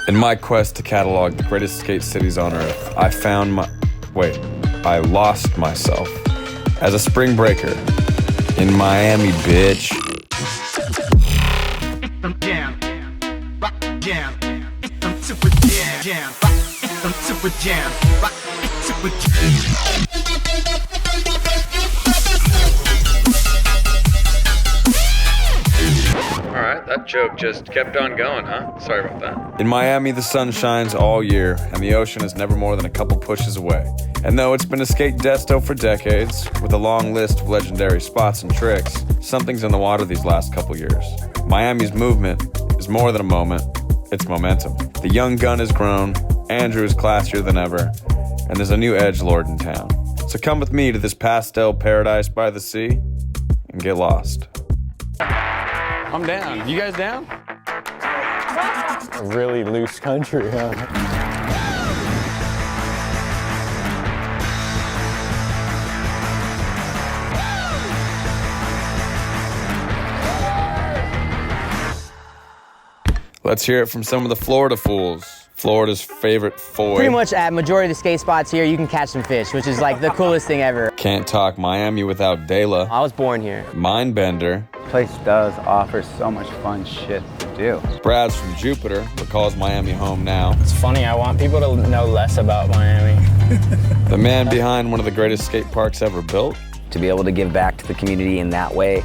In my quest to catalog the greatest skate cities on earth, I lost myself as a spring breaker in Miami, bitch. Alright, that joke just kept on going, huh? Sorry about that. In Miami, the sun shines all year, and the ocean is never more than a couple pushes away. And though it's been a skate desto for decades, with a long list of legendary spots and tricks, something's in the water these last couple years. Miami's movement is more than a moment, it's momentum. The young gun has grown, Andrew is classier than ever, and there's a new edgelord in town. So come with me to this pastel paradise by the sea and get lost. I'm down. You guys down? A really loose country, huh? Let's hear it from some of the Florida fools. Florida's favorite foy. Pretty much at majority of the skate spots here, you can catch some fish, which is like the coolest thing ever. Can't talk Miami without Dela. I was born here. Mindbender. Place does offer so much fun shit to do. Brad's from Jupiter, but calls Miami home now. It's funny, I want people to know less about Miami. The man behind one of the greatest skate parks ever built. To be able to give back to the community in that way,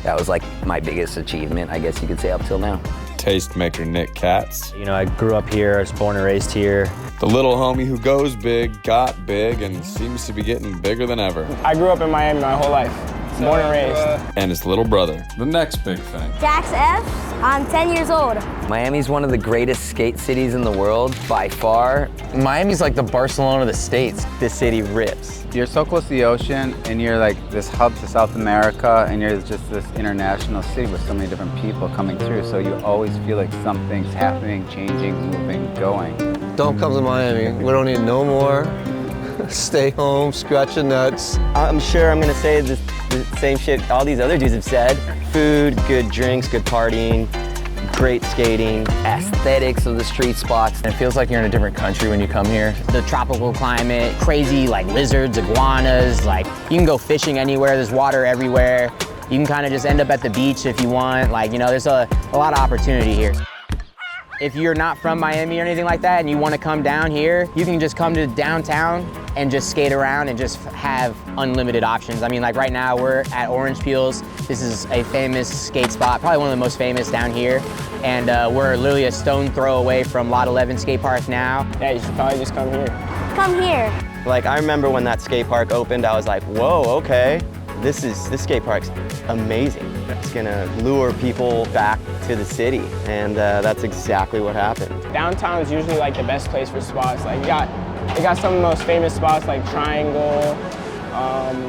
that was like my biggest achievement, I guess you could say, up till now. Tastemaker Nick Katz. You know, I grew up here, I was born and raised here. The little homie who goes big, got big, and seems to be getting bigger than ever. I grew up in Miami my whole life, born and raised. And his little brother. The next big thing. Jax F. I'm 10 years old. Miami's one of the greatest skate cities in the world, by far. Miami's like the Barcelona of the States. This city rips. You're so close to the ocean, and you're like this hub to South America, and you're just this international city with so many different people coming through, so you always feel like something's happening, changing, moving, going. Don't come to Miami. We don't need no more. Stay home, scratch your nuts. I'm sure I'm gonna say the same shit all these other dudes have said. Food, good drinks, good partying, great skating. Aesthetics of the street spots. It feels like you're in a different country when you come here. The tropical climate, crazy like lizards, iguanas, like you can go fishing anywhere, there's water everywhere. You can kind of just end up at the beach if you want. Like, you know, there's a lot of opportunity here. If you're not from Miami or anything like that and you want to come down here, you can just come to downtown and just skate around and just have unlimited options. I mean, like right now we're at Orange Peels. This is a famous skate spot, probably one of the most famous down here. And we're literally a stone throw away from Lot 11 skate park now. Yeah, you should probably just come here. Come here. Like I remember when that skate park opened, I was like, whoa, okay. This skate park's amazing. It's gonna lure people back to the city, and that's exactly what happened. Downtown is usually like the best place for spots. Like you got some of the most famous spots like Triangle,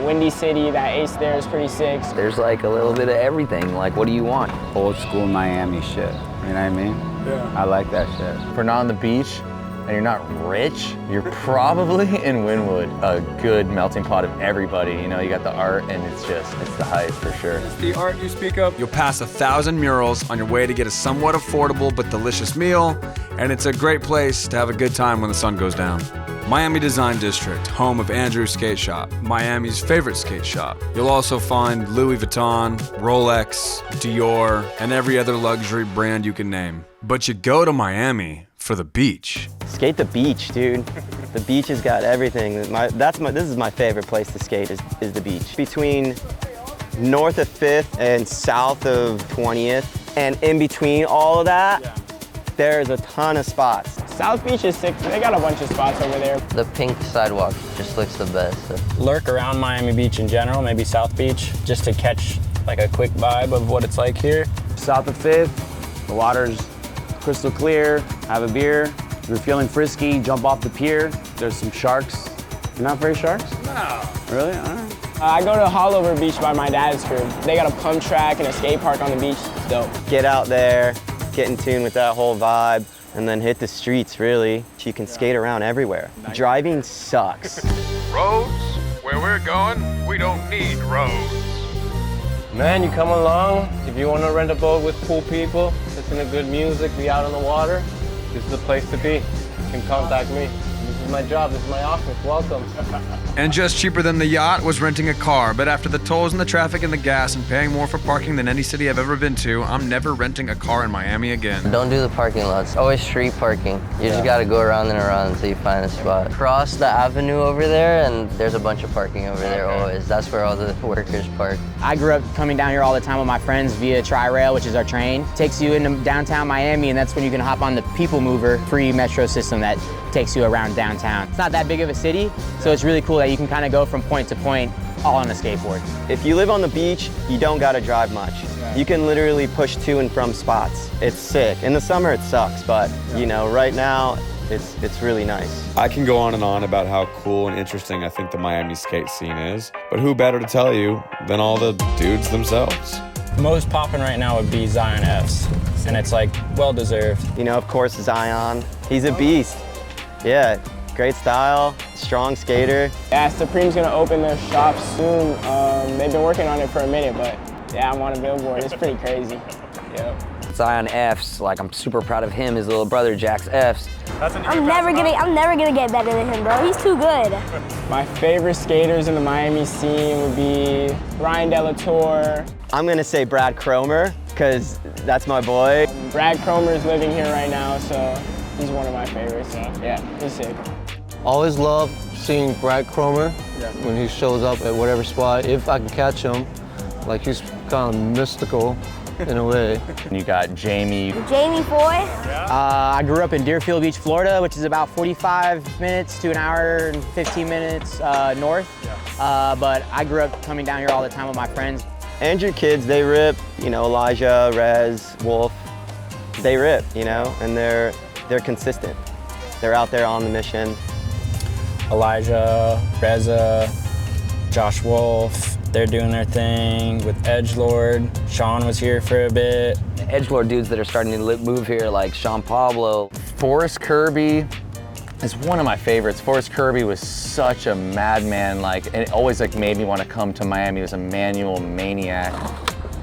Windy City. That Ace there is pretty sick. There's like a little bit of everything. Like, what do you want? Old school Miami shit, you know what I mean? Yeah. I like that shit. If we're not on the beach and you're not rich, you're probably in Wynwood, a good melting pot of everybody. You know, you got the art and it's the hype for sure. It's the art you speak of. You'll pass 1,000 murals on your way to get a somewhat affordable but delicious meal, and it's a great place to have a good time when the sun goes down. Miami Design District, home of Andrew's Skate Shop, Miami's favorite skate shop. You'll also find Louis Vuitton, Rolex, Dior, and every other luxury brand you can name. But you go to Miami for the beach. Skate the beach, dude. The beach has got everything. This is my favorite place to skate is the beach. Between north of 5th and south of 20th, and in between all of that, there's a ton of spots. South Beach is sick. They got a bunch of spots over there. The pink sidewalk just looks the best. Lurk around Miami Beach in general, maybe South Beach, just to catch like a quick vibe of what it's like here. South of 5th, the water's crystal clear, have a beer. If you're feeling frisky, jump off the pier. There's some sharks. You're not afraid of sharks? No. Really? All right. I go to Hollover Beach by my dad's crib. They got a pump track and a skate park on the beach. It's dope. Get out there, get in tune with that whole vibe, and then hit the streets, really. You can skate around everywhere. Driving sucks. Roads? Where we're going, we don't need roads. Man, you come along. If you want to rent a boat with cool people, listen to good music, be out on the water, this is the place to be. You can contact me. This is my job, this is my office, welcome. And just cheaper than the yacht was renting a car, but after the tolls and the traffic and the gas and paying more for parking than any city I've ever been to, I'm never renting a car in Miami again. Don't do the parking lots. Always street parking. You just gotta go around and around until you find a spot. Cross the avenue over there and there's a bunch of parking over there always. That's where all the workers park. I grew up coming down here all the time with my friends via Tri-Rail, which is our train. Takes you into downtown Miami, and that's when you can hop on the People Mover free metro system that takes you around downtown. It's not that big of a city, so it's really cool that you can kind of go from point to point all on a skateboard. If you live on the beach, you don't gotta drive much. You can literally push to and from spots. It's sick. In the summer, it sucks, but you know, right now, it's really nice. I can go on and on about how cool and interesting I think the Miami skate scene is, but who better to tell you than all the dudes themselves? Most popping right now would be Zion F's, and it's like well-deserved. You know, of course, Zion. He's a beast. Yeah, great style, strong skater. Yeah, Supreme's gonna open their shop soon. They've been working on it for a minute, but yeah, I'm on a billboard. It's pretty crazy. Yep. Zion F's, like I'm super proud of him, his little brother Jax F's. I'm never gonna get better than him, bro. He's too good. My favorite skaters in the Miami scene would be Ryan Delatour. I'm gonna say Brad Cromer, because that's my boy. Brad Cromer is living here right now, so he's one of my favorites. Yeah, he's sick. Always love seeing Brad Cromer when he shows up at whatever spot. If I can catch him, like he's kind of mystical in a way. You got Jamie. Jamie Foy. I grew up in Deerfield Beach, Florida, which is about 45 minutes to an hour and 15 minutes north. But I grew up coming down here all the time with my friends. Andrew kids, they rip. You know, Elijah, Rez, Wolf, they rip, you know, and they're consistent. They're out there on the mission. Elijah, Reza, Josh Wolf, they're doing their thing with Edgelord. Sean was here for a bit. Edgelord dudes that are starting to move here, like Sean Pablo. Forrest Kirby is one of my favorites. Forrest Kirby was such a madman, like, and it always like made me want to come to Miami. He was a manual maniac.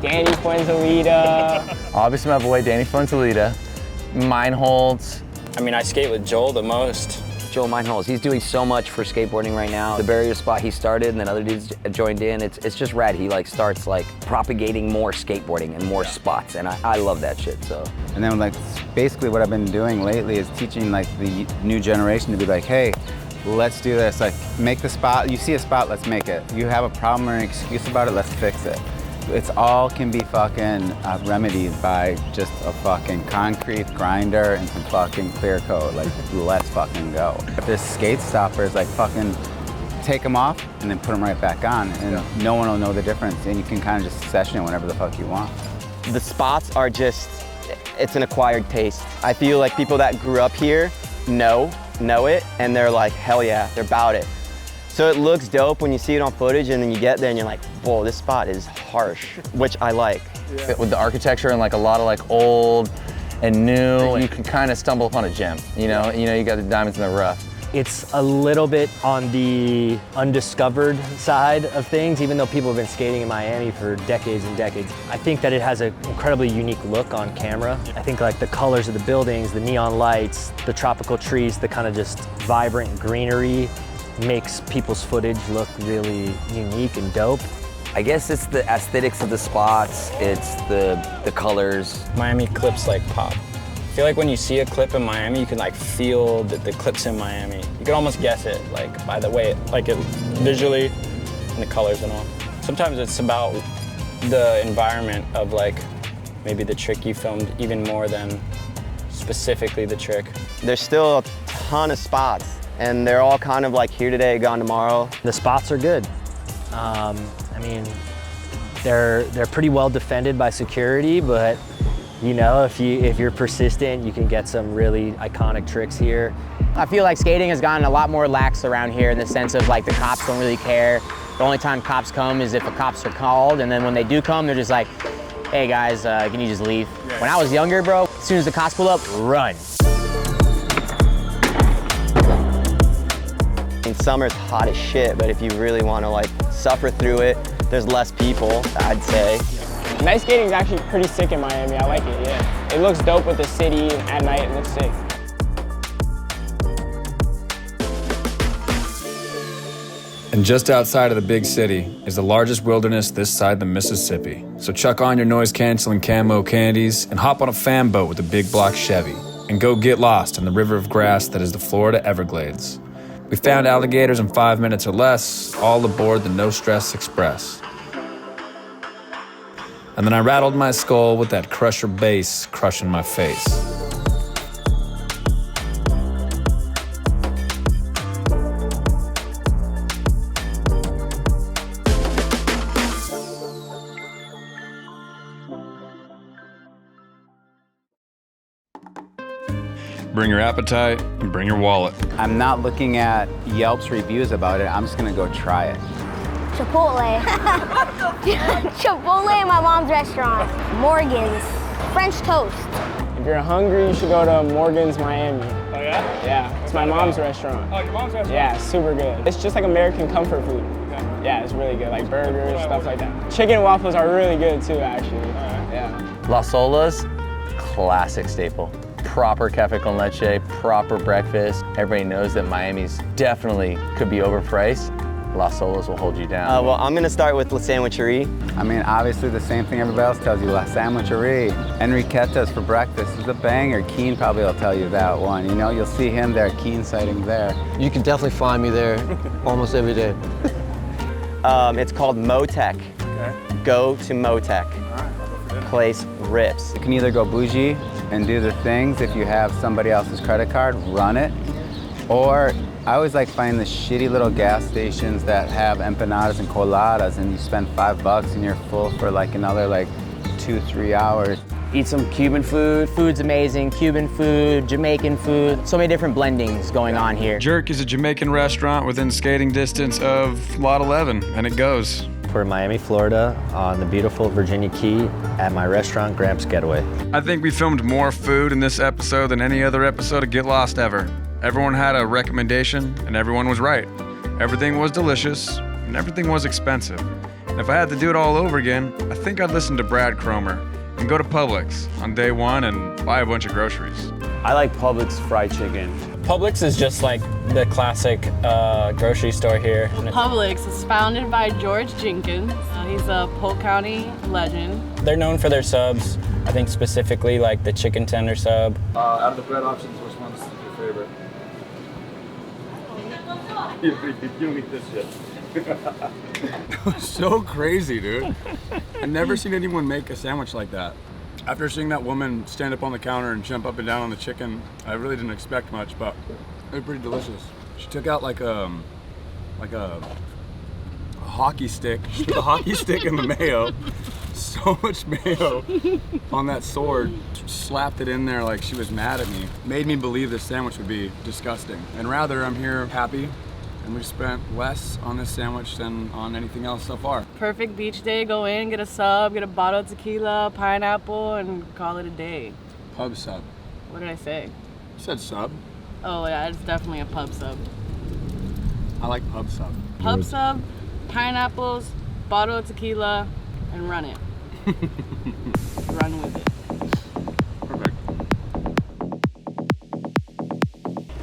Danny Fuenzalida. Obviously my boy Danny Fuenzalida. Meinholz. I mean, I skate with Joel the most. Joel Meinholz, he's doing so much for skateboarding right now. The barrier spot he started and then other dudes joined in, it's just rad. He like starts like propagating more skateboarding and more spots, and I love that shit, so. And then like basically what I've been doing lately is teaching like the new generation to be like, hey, let's do this. Like make the spot, you see a spot, let's make it. You have a problem or an excuse about it, let's fix it. It's all can be fucking remedied by just a fucking concrete grinder and some fucking clear coat. Like, let's fucking go. If there's skate stoppers, like fucking take them off and then put them right back on, and no one will know the difference, and you can kind of just session it whenever the fuck you want. The spots are just, it's an acquired taste. I feel like people that grew up here know it, and they're like, hell yeah, they're about it. So it looks dope when you see it on footage, and then you get there and you're like, whoa, this spot is harsh, which I like. Yeah. With the architecture and like a lot of like old and new, you can kind of stumble upon a gem, you know? You got the diamonds in the rough. It's a little bit on the undiscovered side of things, even though people have been skating in Miami for decades and decades. I think that it has an incredibly unique look on camera. I think like the colors of the buildings, the neon lights, the tropical trees, the kind of just vibrant greenery makes people's footage look really unique and dope. I guess it's the aesthetics of the spots, it's the colors. Miami clips like pop. I feel like when you see a clip in Miami, you can like feel the clips in Miami. You can almost guess it, like by the way, it visually and the colors and all. Sometimes it's about the environment of like maybe the trick you filmed even more than specifically the trick. There's still a ton of spots, and they're all kind of like here today, gone tomorrow. The spots are good. I mean, they're pretty well defended by security, but you know, if you're persistent, you can get some really iconic tricks here. I feel like skating has gotten a lot more lax around here in the sense of like the cops don't really care. The only time cops come is if the cops are called, and then when they do come, they're just like, hey guys, can you just leave? When I was younger, bro, as soon as the cops pull up, run. In summer it's hot as shit, but if you really want to like suffer through it, there's less people, I'd say. Night skating is actually pretty sick in Miami. I like it, yeah. It looks dope with the city, and at night it looks sick. And just outside of the big city is the largest wilderness this side the Mississippi. So chuck on your noise-canceling camo candies and hop on a fan boat with a big block Chevy and go get lost in the river of grass that is the Florida Everglades. We found alligators in 5 minutes or less, all aboard the No Stress Express. And then I rattled my skull with that crusher bass crushing my face. Bring your appetite and bring your wallet. I'm not looking at Yelp's reviews about it. I'm just gonna go try it. Chipotle. Chipotle in my mom's restaurant. Morgan's. French toast. If you're hungry, you should go to Morgan's Miami. Oh yeah? Yeah, it's my mom's restaurant. Oh, your mom's restaurant? Yeah, it's super good. It's just like American comfort food. Okay. Yeah, it's really good, like burgers, stuff like that. Chicken and waffles are really good too, actually. Yeah. Las Olas, classic staple. Proper cafe con leche, proper breakfast. Everybody knows that Miami's definitely could be overpriced. Las Olas will hold you down. Well, I'm gonna start with La Sandwicherie. I mean, obviously the same thing everybody else tells you, La Sandwicherie. Enriqueta's for breakfast is a banger. Keen probably will tell you that one. You know, you'll see him there, Keen sighting there. You can definitely find me there almost every day. It's called Motec. Okay. Go to Motec. Place rips. You can either go bougie and do the things. If you have somebody else's credit card, run it. Or I always like finding the shitty little gas stations that have empanadas and coladas, and you spend $5 and you're full for like another 2-3 hours. Eat some Cuban food. Food's amazing. Cuban food, Jamaican food. So many different blendings going on here. Jerk is a Jamaican restaurant within skating distance of Lot 11, and it goes. We're in Miami, Florida, on the beautiful Virginia Key at my restaurant, Gramps Getaway. I think we filmed more food in this episode than any other episode of Get Lost ever. Everyone had a recommendation, and everyone was right. Everything was delicious, and everything was expensive. And if I had to do it all over again, I think I'd listen to Brad Cromer and go to Publix on day one and buy a bunch of groceries. I like Publix fried chicken. Publix is just like the classic grocery store here. Publix is founded by George Jenkins. He's a Polk County legend. They're known for their subs. I think specifically like the chicken tender sub. Out of the bread options, which one's your favorite? You don't eat this shit. It was so crazy, dude. I've never seen anyone make a sandwich like that. After seeing that woman stand up on the counter and jump up and down on the chicken, I really didn't expect much, but it was pretty delicious. She took out like a hockey stick. She put a hockey stick in the mayo. So much mayo on that sword. Slapped it in there like she was mad at me. Made me believe this sandwich would be disgusting. And rather, I'm here happy, and we spent less on this sandwich than on anything else so far. Perfect beach day. Go in, get a sub, get a bottle of tequila, pineapple, and call it a day. Pub sub. What did I say? You said sub. Oh yeah, it's definitely a pub sub. I like pub sub. Pub sub, pineapples, bottle of tequila, and run it. Run with it. Perfect.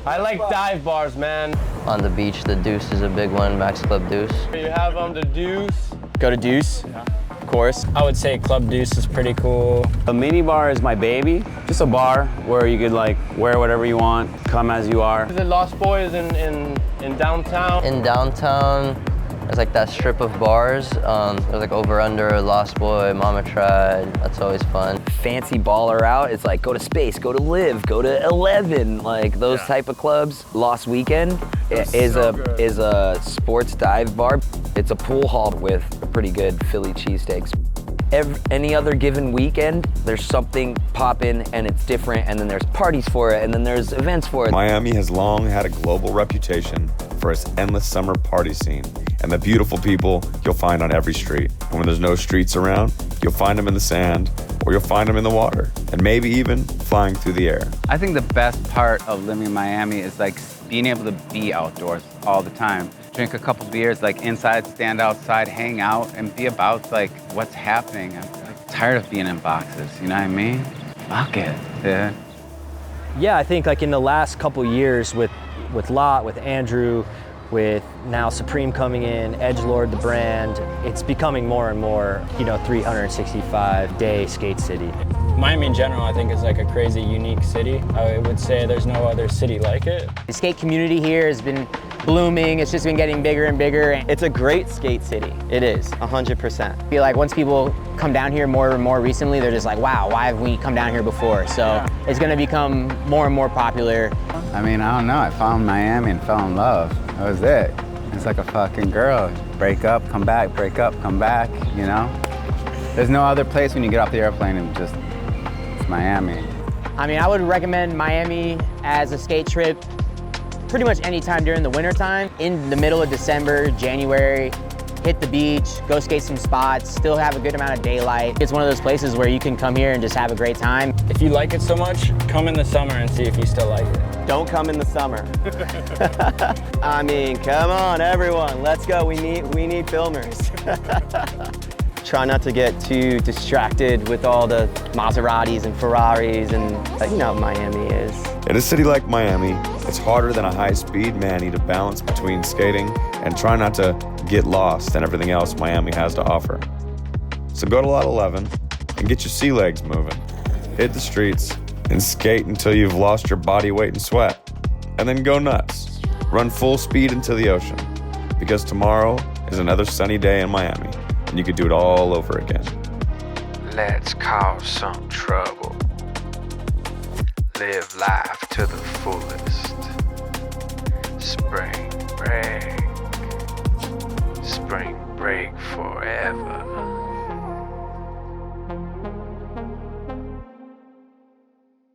I like dive bars, man. On the beach, the Deuce is a big one, Max Club Deuce. You have the Deuce. Go to Deuce, of course. I would say Club Deuce is pretty cool. A mini bar is my baby. Just a bar where you could wear whatever you want, come as you are. The Lost Boys in downtown. In downtown, there's like that strip of bars. There's like Over Under, Lost Boy, Mama Tried. That's always fun. Fancy baller out, it's like go to Space, go to Live, go to 11, like those type of clubs. Lost Weekend is a sports dive bar. It's a pool hall with pretty good Philly cheesesteaks. Any other given weekend, there's something popping and it's different, and then there's parties for it, and then there's events for it. Miami has long had a global reputation for its endless summer party scene and the beautiful people you'll find on every street. And when there's no streets around, you'll find them in the sand, or you'll find them in the water, and maybe even flying through the air. I think the best part of living in Miami is being able to be outdoors all the time. Drink a couple beers, inside, stand outside, hang out, and be about what's happening. I'm tired of being in boxes, you know what I mean? Fuck it, dude. Yeah, I think in the last couple years with Lot, with Andrew, with now Supreme coming in, Edgelord the brand, it's becoming more and more, 365-day skate city. Miami in general, I think, is like a crazy, unique city. I would say there's no other city like it. The skate community here has been blooming. It's just been getting bigger and bigger. It's a great skate city. It is, 100%. I feel like once people come down here more and more recently, they're just like, wow, why have we come down here before? So it's gonna become more and more popular. I mean, I don't know. I found Miami and fell in love. That was it. It's like a fucking girl. Break up, come back, break up, come back, you know? There's no other place when you get off the airplane and just, it's Miami. I mean, I would recommend Miami as a skate trip pretty much any time during the winter time. In the middle of December, January, hit the beach, go skate some spots, still have a good amount of daylight. It's one of those places where you can come here and just have a great time. If you like it so much, come in the summer and see if you still like it. Don't come in the summer. I mean, come on, everyone, let's go. We need filmers. Try not to get too distracted with all the Maseratis and Ferraris and you know how Miami is. In a city like Miami, it's harder than a high-speed Manny to balance between skating and try not to get lost in everything else Miami has to offer. So go to Lot 11 and get your sea legs moving. Hit the streets and skate until you've lost your body weight in sweat. And then go nuts. Run full speed into the ocean. Because tomorrow is another sunny day in Miami, and you could do it all over again. Let's cause some trouble. Live life to the fullest. Spring break. Spring break forever.